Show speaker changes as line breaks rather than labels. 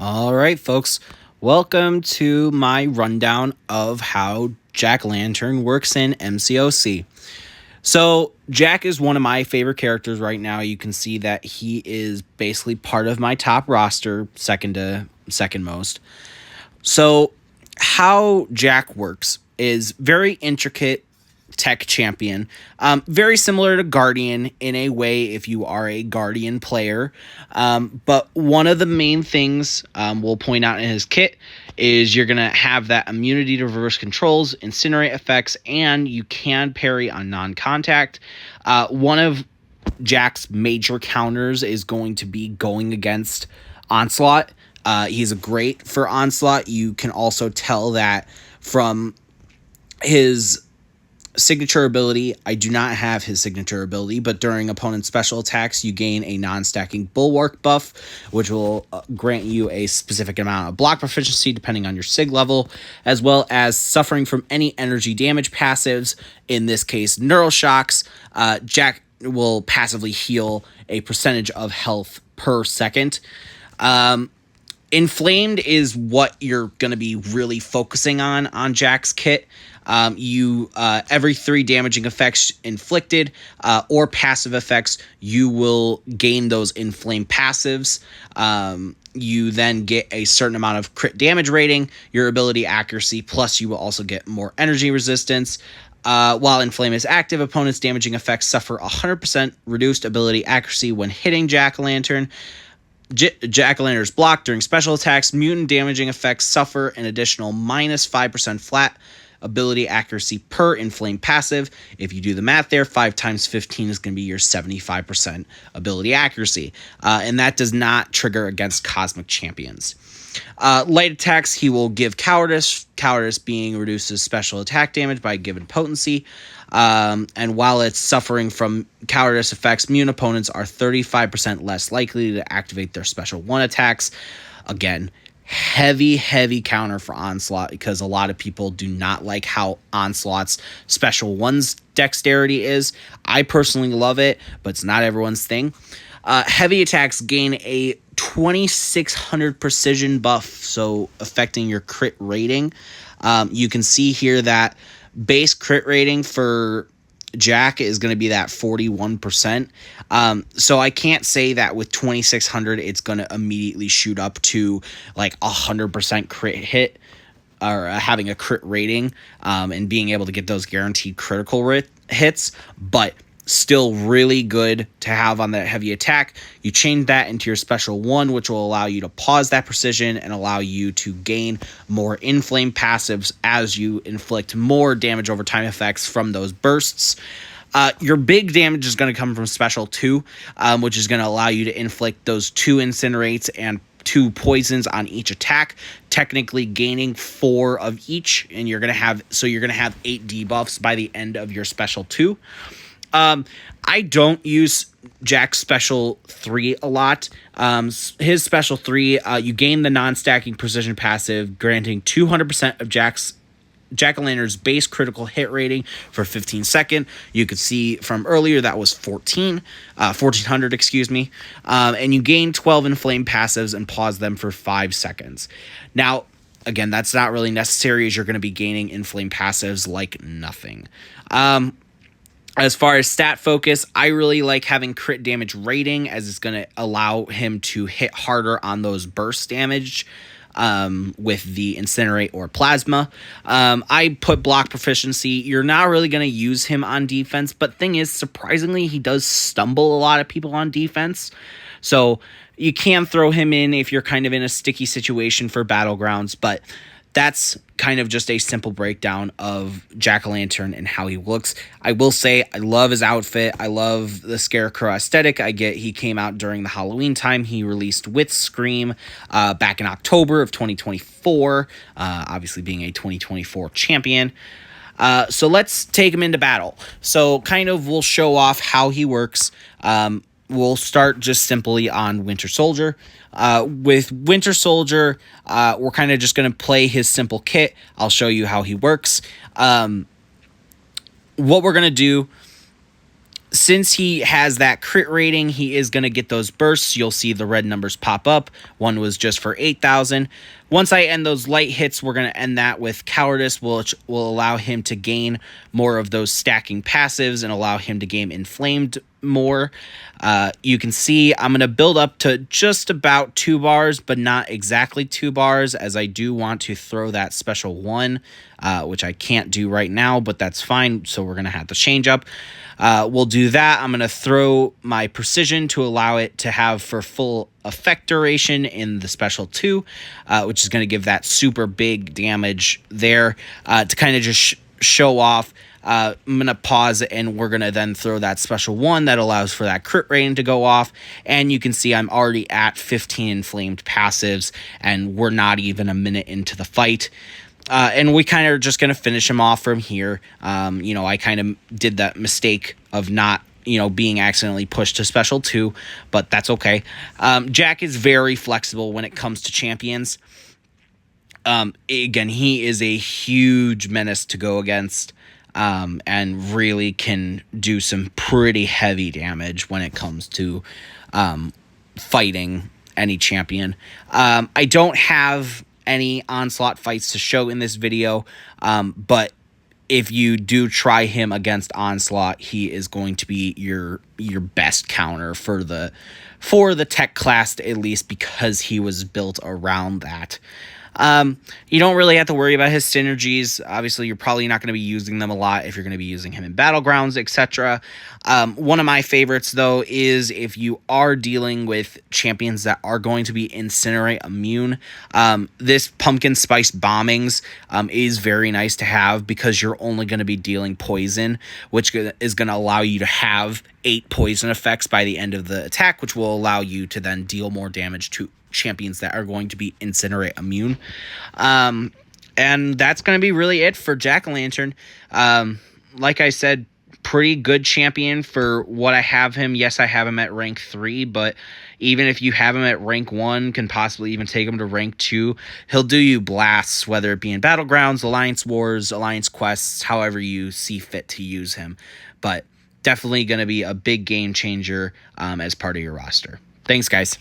All right, folks. Welcome to my rundown of how Jack-o'-lantern works in MCOC. So, Jack is one of my favorite characters right now. You can see that he is basically part of my top roster, second most. So, how Jack works is very intricate tech champion. Very similar to Guardian in a way if you are a Guardian player. But one of the main things we'll point out in his kit is you're going to have that immunity to reverse controls, incinerate effects, and you can parry on non-contact. One of Jack's major counters is going to be going against Onslaught. He's great for Onslaught. You can also tell that from his signature ability. I do not have his signature ability, but during opponent special attacks, you gain a non-stacking bulwark buff, which will grant you a specific amount of block proficiency depending on your sig level, as well as suffering from any energy damage passives, in this case, neural shocks. Jack will passively heal a percentage of health per second. Inflamed is what you're going to be really focusing on Jack's kit. Every 3 damaging effects inflicted or passive effects, you will gain those inflamed passives. You then get a certain amount of crit damage rating, your ability accuracy, plus you will also get more energy resistance. While Inflame is active, opponents' damaging effects suffer 100% reduced ability accuracy when hitting Jack-o'-lantern. Jack-o'-lantern's block during special attacks. Mutant damaging effects suffer an additional minus 5% flat ability accuracy per inflamed passive. If you do the math there, 5 times 15 is going to be your 75% ability accuracy. And that does not trigger against cosmic champions. Light attacks, he will give cowardice. Cowardice being reduces special attack damage by a given potency. And while it's suffering from cowardice effects, immune opponents are 35% less likely to activate their special 1 attacks. Again, heavy counter for Onslaught, because a lot of people do not like how Onslaught's special 1's dexterity is. I personally love it, but it's not everyone's thing. Heavy attacks gain a 2600 precision buff, so affecting your crit rating. You can see here that base crit rating for Jack is going to be that 41%. So I can't say that with 2600 it's going to immediately shoot up to like 100% crit hit, or having a crit rating, and being able to get those guaranteed critical hits, but still really good to have on that heavy attack. You change that into your special 1, which will allow you to pause that precision and allow you to gain more inflame passives as you inflict more damage over time effects from those bursts. Your big damage is going to come from special 2, which is going to allow you to inflict those 2 incinerates and 2 poisons on each attack, technically gaining 4 of each, and you're going to have 8 debuffs by the end of your special 2. I don't use Jack's special 3 a lot. His special 3, you gain the non-stacking precision passive, granting 200% of Jack-o'-lantern's base critical hit rating for 15 seconds. You could see from earlier that was 1400, excuse me. And you gain 12 inflamed passives and pause them for 5 seconds. Now, again, that's not really necessary, as you're going to be gaining inflamed passives like nothing. As far as stat focus, I really like having crit damage rating, as it's going to allow him to hit harder on those burst damage with the incinerate or plasma. I put block proficiency. You're not really going to use him on defense, but thing is, surprisingly, he does stumble a lot of people on defense. So you can throw him in if you're kind of in a sticky situation for Battlegrounds, but that's kind of just a simple breakdown of Jack-o'-lantern and how he looks. I will say I love his outfit. I love the Scarecrow aesthetic. He came out during the Halloween time. He released with Scream back in October of 2024, obviously being a 2024 champion. So let's take him into battle. So kind of we'll show off how he works. We'll start just simply on Winter Soldier. With Winter Soldier, we're kind of just going to play his simple kit. I'll show you how he works. What we're going to do, since he has that crit rating, he is going to get those bursts. You'll see the red numbers pop up. One was just for 8,000. Once I end those light hits, we're going to end that with Cowardice, which will allow him to gain more of those stacking passives and allow him to gain Inflamed more. You can see I'm going to build up to just about 2 bars, but not exactly 2 bars, as I do want to throw that special 1, which I can't do right now, but that's fine, so we're going to have to change up. We'll do that. I'm going to throw my Precision to allow it to have for full effect duration in the special 2, which is going to give that super big damage there to kind of just show off. I'm going to pause and we're going to then throw that special 1 that allows for that crit rating to go off. And you can see I'm already at 15 inflamed passives and we're not even a minute into the fight. And we kind of are just going to finish him off from here. I kind of did that mistake of not, being accidentally pushed to special 2, but that's okay. Jack is very flexible when it comes to champions. Again, he is a huge menace to go against, and really can do some pretty heavy damage when it comes to fighting any champion. I don't have any Onslaught fights to show in this video, but if you do try him against Onslaught, he is going to be your best counter for the tech class, at least, because he was built around that. You don't really have to worry about his synergies. Obviously, you're probably not going to be using them a lot if you're going to be using him in Battlegrounds, etc. One of my favorites, though, is if you are dealing with champions that are going to be Incinerate immune. This Pumpkin Spice Bombings is very nice to have because you're only going to be dealing poison, which is going to allow you to have 8 poison effects by the end of the attack, which will allow you to then deal more damage to champions that are going to be Incinerate immune. And that's going to be really it for Jack-o'-lantern. Like I said, pretty good champion for what I have him. Yes, I have him at rank 3, but even if you have him at rank 1, can possibly even take him to rank 2, he'll do you blasts, whether it be in Battlegrounds, Alliance Wars, Alliance Quests, however you see fit to use him. But definitely going to be a big game changer as part of your roster. Thanks, guys.